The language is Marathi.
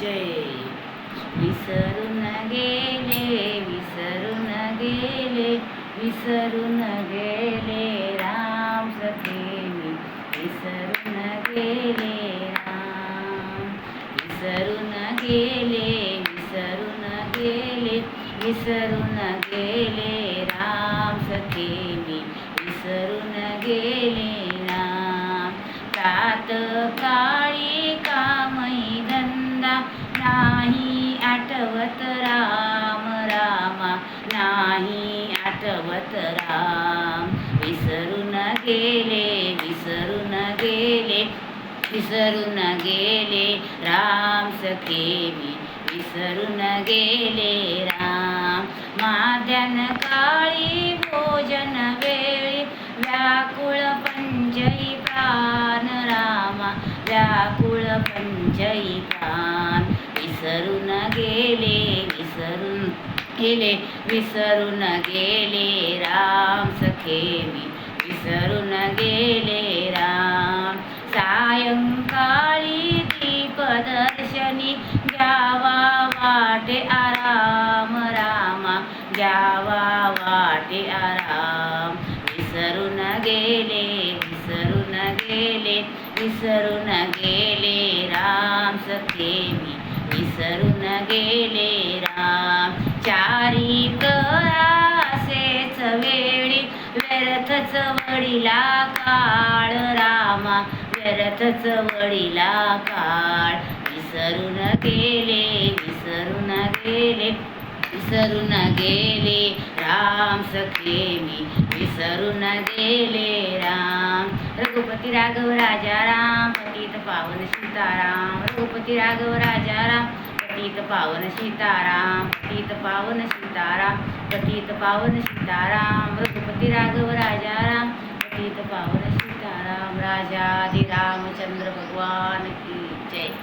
जय. विसरून गेले, विसरून गेले, विसरून गेले राम सखे मी, विसरून गेले राम. विसरून गेले, विसरून गेले, विसरून गेले राम सखे मी, विसरून गेले राम. प्रात काळी कामही धंदा नाही आठवत राम रामा, नाही आठवत राम. विसरून गेले, विसरून गेले, विसरून गेले राम सखे मी, विसरून गेले राम. माध्यान काळी भोजन वेळी व्याकुळ पंचई प्राण रामा, व्याकुळ पंचई प्राण. विसरून गेले, विसरून गेले, विसरून गेले राम सखे मी, विसरून गेले राम. सायंकाळी दीपदर्शनी द्यावा वाटे आराम रामा, द्यावा वाटे आराम. विसरून गेले, विसरून गेले, विसरून गेले राम सखे मी, विसरून गेले राम. चारी असेच वेळी व्यर्थच वडिला काळ रामा, व्यर्थच वडिला काळ. विसरून गेले, विसरून गेले, विसरून गेले राम सखे मी, विसरून गेले राम. रघुपती राघव राजा राम, पतित पावन सीताराम. रघुपती राघव राजा राम, पतित पावन सीताराम, पतित पावन सीताराम, पतित पावन सीताराम. रघुपती राघव राजा राम, पतित पावन सीताराम. राजा रामचंद्र भगवान की जय.